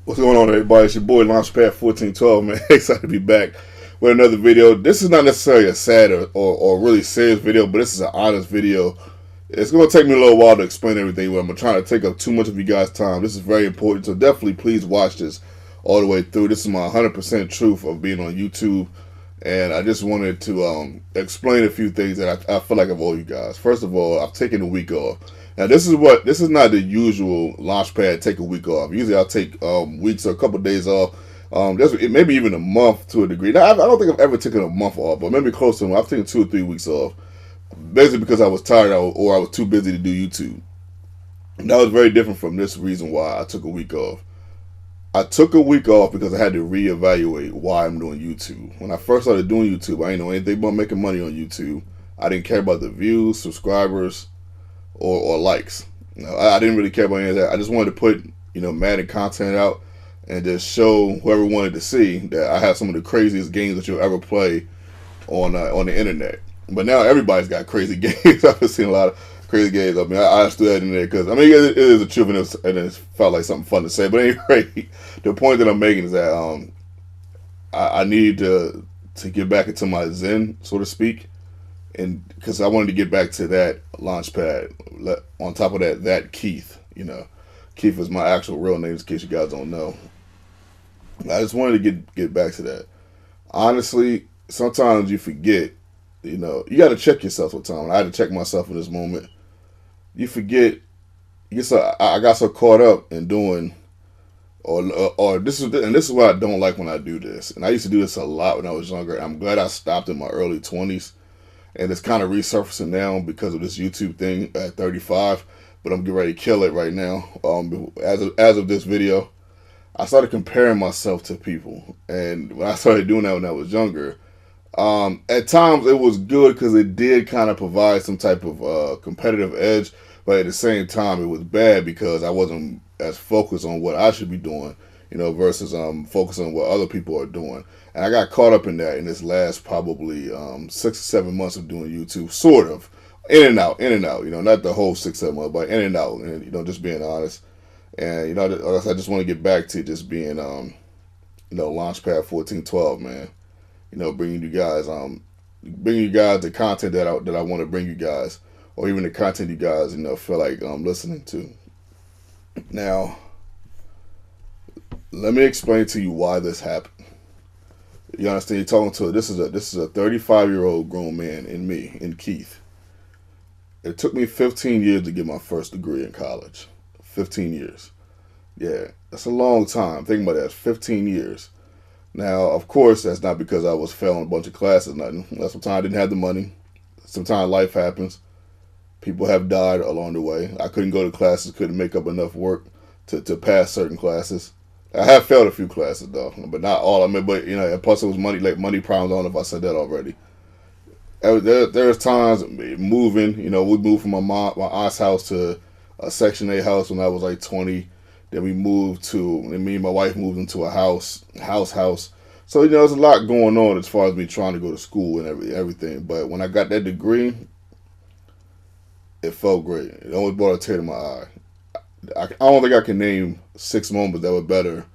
What's going on, everybody? It's your boy Launchpad 1412, man. Excited to be back with another video. This is not necessarily a sad or really serious video, but this is an honest video. It's going to take me a little while to explain everything, but I'm trying to take up too much of you guys' time. This is very important, so definitely please watch this all the way through. This is my 100% truth of being on YouTube, and I just wanted to explain a few things that I feel like I've owed you guys. First of all, I've taken a week off. Now this is not the usual Launchpad take a week off. Usually I'll take weeks or a couple of days off. Maybe even a month to a degree. Now, I don't think I've ever taken a month off, but maybe close to. I've taken 2 or 3 weeks off, basically because I was tired or I was too busy to do YouTube. And that was very different from this reason why I took a week off. I took a week off because I had to reevaluate why I'm doing YouTube. When I first started doing YouTube, I didn't know anything about making money on YouTube. I didn't care about the views, subscribers, or likes. I didn't really care about any of that. I just wanted to put Madden content out and just show whoever wanted to see that I have some of the craziest games that you'll ever play on the internet. But now everybody's got crazy games. I've seen a lot of crazy games. I mean, I just threw that in there because it is the truth, and it felt like something fun to say. But anyway, the point that I'm making is that I need to get back into my zen, so to speak, and because I wanted to get back to that Launchpad. On top of that Keith, Keith is my actual real name, in case you guys don't know. I just wanted to get back to that. Honestly, sometimes you forget. You got to check yourself sometimes. I had to check myself in this moment. You forget. I got so caught up in doing, or this is what I don't like when I do this. And I used to do this a lot when I was younger. I'm glad I stopped in my early 20s. And it's kind of resurfacing now because of this YouTube thing at 35. But I'm getting ready to kill it right now. As of this video, I started comparing myself to people. And when I started doing that when I was younger, at times it was good because it did kind of provide some type of competitive edge. But at the same time, it was bad because I wasn't as focused on what I should be doing, versus focusing on what other people are doing. And I got caught up in that in this last probably 6 or 7 months of doing YouTube, sort of. In and out, not the whole 6, 7 months, but in and out, and, just being honest. And, I just want to get back to just being, Launchpad 1412, man. Bringing you guys the content that I want to bring you guys, or even the content you guys, feel like listening to. Now, let me explain to you why this happened. You understand? You're talking to this is a 35-year-old grown man in Keith. It took me 15 years to get my first degree in college. 15 years. Yeah, that's a long time. Think about that. 15 years. Now, of course, that's not because I was failing a bunch of classes, nothing. Sometimes I didn't have the money. Sometimes life happens. People have died along the way. I couldn't go to classes, couldn't make up enough work to pass certain classes. I have failed a few classes though, but not all. But plus it was money problems. I don't know if I said that already. There's times moving. We moved from my aunt's house to a Section 8 house when I was like 20. Then me and my wife moved into a house. So there's a lot going on as far as me trying to go to school and everything. But when I got that degree, it felt great. It always brought a tear to my eye. I don't think I can name 6 moments that were better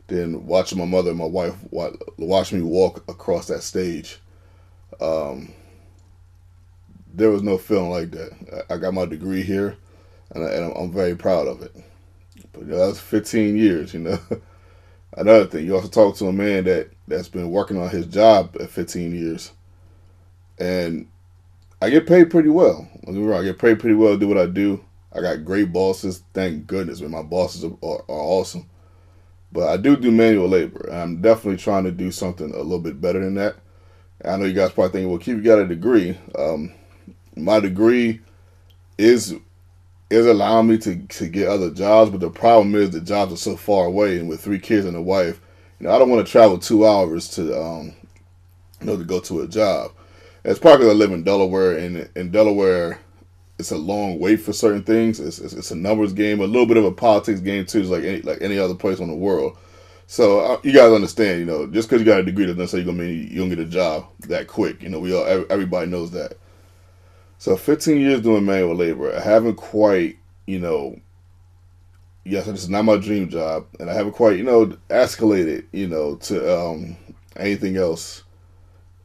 than watching my mother and my wife watch me walk across that stage. There was no feeling like that. I got my degree here, and I'm very proud of it. But that was 15 years, Another thing, you also talk to a man that's been working on his job at 15 years, and I get paid pretty well. I get paid pretty well to do what I do. I got great bosses. Thank goodness, man. My bosses are awesome. But I do manual labor. And I'm definitely trying to do something a little bit better than that. I know you guys probably thinking, well, Keith, you got a degree. My degree is allowing me to get other jobs, but the problem is the jobs are so far away, and with 3 kids and a wife, I don't want to travel 2 hours to go to a job. And it's probably because I live in Delaware, and in Delaware, it's a long wait for certain things. It's a numbers game, a little bit of a politics game too, just like any other place in the world. So you guys understand, just because you got a degree doesn't necessarily mean you don't get a job that quick. Everybody knows that. So 15 years doing manual labor, I haven't quite, yes, this is not my dream job, and I haven't quite, escalated, to anything else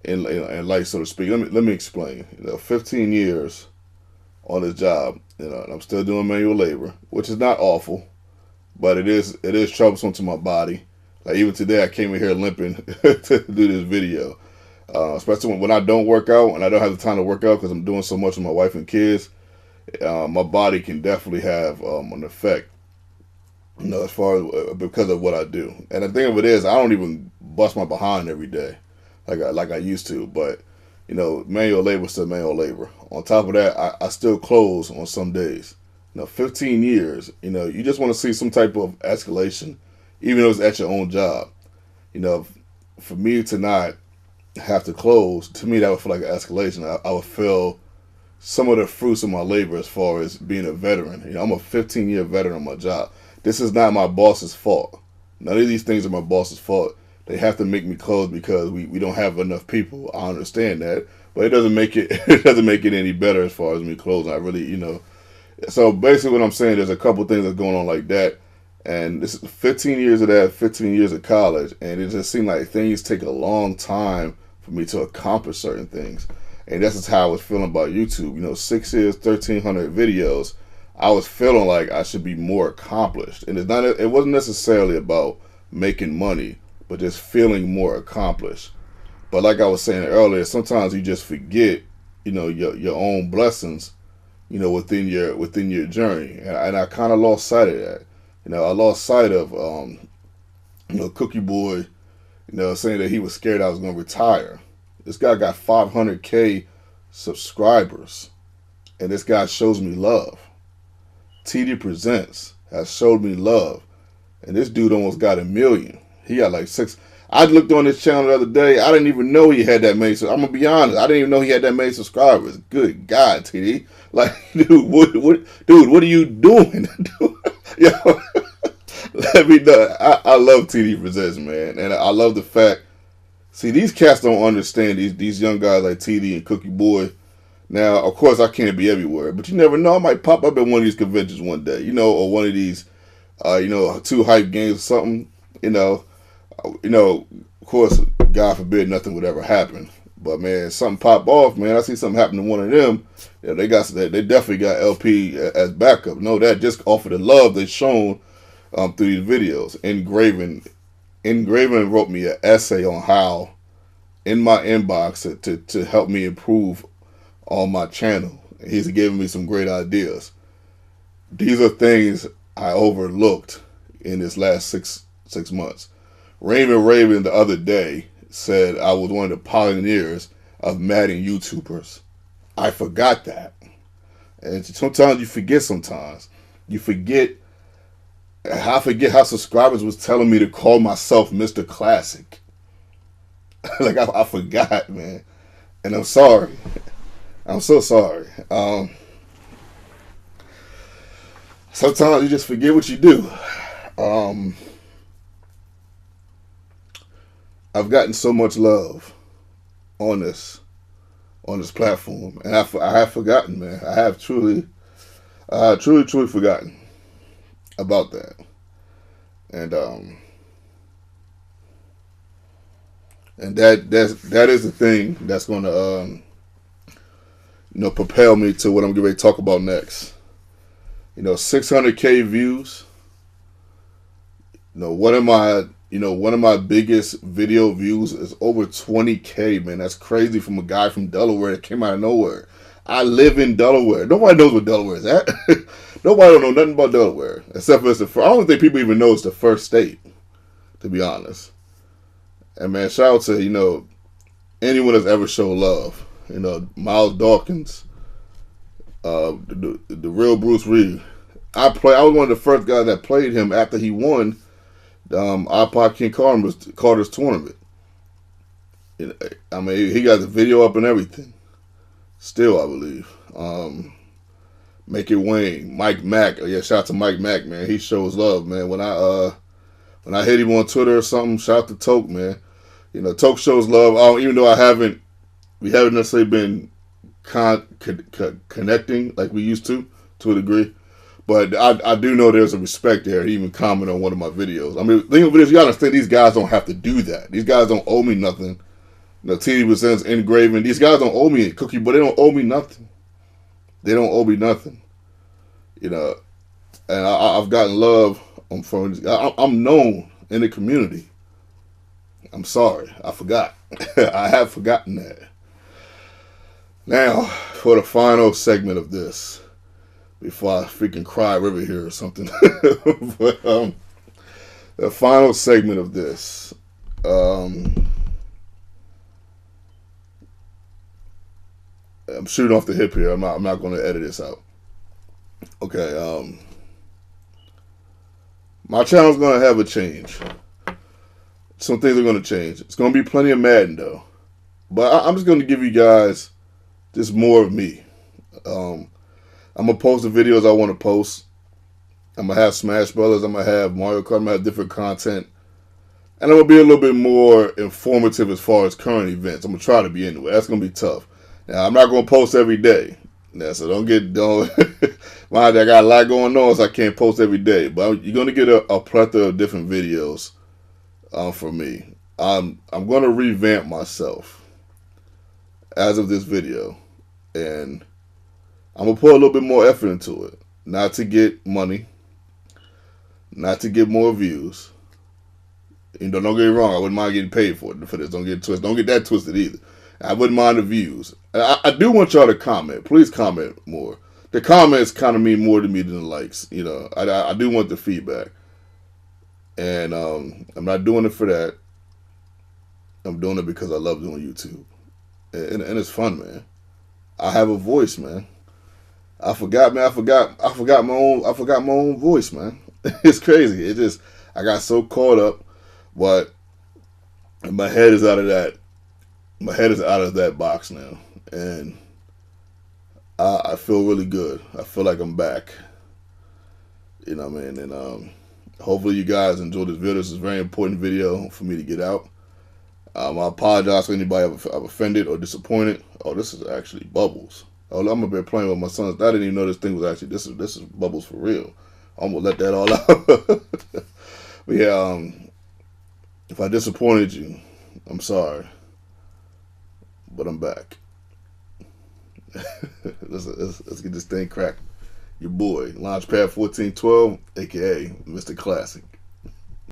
in life, so to speak. Let me explain. 15 years on this job, and I'm still doing manual labor, which is not awful, but it is troublesome to my body. Like even today, I came in here limping to do this video. Especially when I don't work out and I don't have the time to work out because I'm doing so much with my wife and kids. My body can definitely have an effect, as far as because of what I do. And the thing of it is, I don't even bust my behind every day like I used to. But manual labor is still manual labor. On top of that, I still close on some days. 15 years. You just want to see some type of escalation, even though it's at your own job. For me to not have to close, to me that would feel like an escalation. I would feel some of the fruits of my labor as far as being a veteran. I'm a 15-year veteran on my job. This is not my boss's fault. None of these things are my boss's fault. They have to make me close because we don't have enough people. I understand that, but it doesn't make it any better as far as me closing. I really. So basically, what I'm saying, there's a couple things that's going on like that, and this is 15 years of that, 15 years of college, and it just seemed like things take a long time for me to accomplish certain things. And that's just how I was feeling about YouTube. 6 years, 1,300 videos. I was feeling like I should be more accomplished, and it wasn't necessarily about making money, but just feeling more accomplished. But like I was saying earlier, sometimes you just forget, your own blessings, within your journey, and I kind of lost sight of that. I lost sight of, Cookie Boy, saying that he was scared I was going to retire. This guy got 500K subscribers, and this guy shows me love. TD Presents has showed me love, and this dude almost got 1 million. He got like 6. I looked on his channel the other day. I didn't even know he had that many. So I'm gonna be honest. I didn't even know he had that many subscribers. Good God, TD! Like, dude, what are you doing? Yo, let me know. I love TD Presents, man, and I love the fact. See, these cats don't understand these young guys like TD and Cookie Boy. Now, of course, I can't be everywhere, but you never know. I might pop up at one of these conventions one day, or one of these, 2 hype games or something, of course, God forbid nothing would ever happen. But man, something pop off, man. I see something happen to one of them. Yeah, they definitely got LP as backup. No, that just off of the love they've shown through these videos. Engraven wrote me an essay on how in my inbox to help me improve on my channel. He's giving me some great ideas. These are things I overlooked in this last six months. Raven the other day said I was one of the pioneers of Madden YouTubers. I forgot that. And sometimes you forget sometimes. You forget. I forget how subscribers was telling me to call myself Mr. Classic. Like, I forgot, man. And I'm sorry. I'm so sorry. Sometimes you just forget what you do. I've gotten so much love on this platform, and I have forgotten, man. I have truly forgotten about that, and that is the thing that's going to propel me to what I'm going to talk about next. 600K views. One of my biggest video views is over 20K, man. That's crazy from a guy from Delaware that came out of nowhere. I live in Delaware. Nobody knows what Delaware is at. Nobody don't know nothing about Delaware, except for I don't think people even know it's the first state, to be honest. And man, shout out to, anyone that's ever showed love. Miles Dawkins, the real Bruce Reed. I was one of the first guys that played him after he won iPod King Carter's tournament. I mean, he got the video up and everything. Still, I believe. Make It Wayne, Mike Mack. Oh, yeah, shout out to Mike Mack, man. He shows love, man. When I hit him on Twitter or something, shout out to Toke, man. Toke shows love. Even though we haven't necessarily been connecting like we used to a degree. But I do know there's a respect there. He even commented on one of my videos. I mean, the thing of it is, you understand these guys don't have to do that. These guys don't owe me nothing. You know, TD Presents, Engraving. These guys don't owe me a cookie, but they don't owe me nothing. They don't owe me nothing. You know, and I've gotten love from. I'm known in the community. I'm sorry, I forgot. I have forgotten that. Now, for the final segment of this, before I freaking cry river here or something. But the final segment of this. I'm shooting off the hip here. I'm not going to edit this out. Okay. My channel's going to have a change. Some things are going to change. It's going to be plenty of Madden though. But I'm just going to give you guys just more of me. I'm going to post the videos I want to post. I'm going to have Smash Brothers. I'm going to have Mario Kart. I'm going to have different content. And I'm going to be a little bit more informative as far as current events. I'm going to try to be anyway. That's going to be tough. Now, I'm not going to post every day. Now, so don't mind, I got a lot going on, so I can't post every day. But you're going to get a plethora of different videos from me. I'm going to revamp myself as of this video. And I'm going to put a little bit more effort into it. Not to get money. Not to get more views. You know, don't get me wrong. I wouldn't mind getting paid for this. Don't get it twisted. Don't get that twisted either. I wouldn't mind the views. I do want y'all to comment. Please comment more. The comments kind of mean more to me than the likes. You know, I do want the feedback. And I'm not doing it for that. I'm doing it because I love doing YouTube. And it's fun, man. I have a voice, man. I forgot, man. I forgot my own voice, man. It's crazy. I got so caught up, but my head is out of that. My head is out of that box now, and I feel really good. I feel like I'm back. You know what I mean? And hopefully you guys enjoyed this video. This is a very important video for me to get out. I apologize for anybody I've offended or disappointed. Oh, this is actually Bubbles. Oh, I'm up here playing with my sons. I didn't even know this thing was actually this is Bubbles for real. I'm gonna let that all out. But yeah, if I disappointed you, I'm sorry. But I'm back. let's get this thing cracking. Your boy, Launchpad 1412, aka Mr. Classic.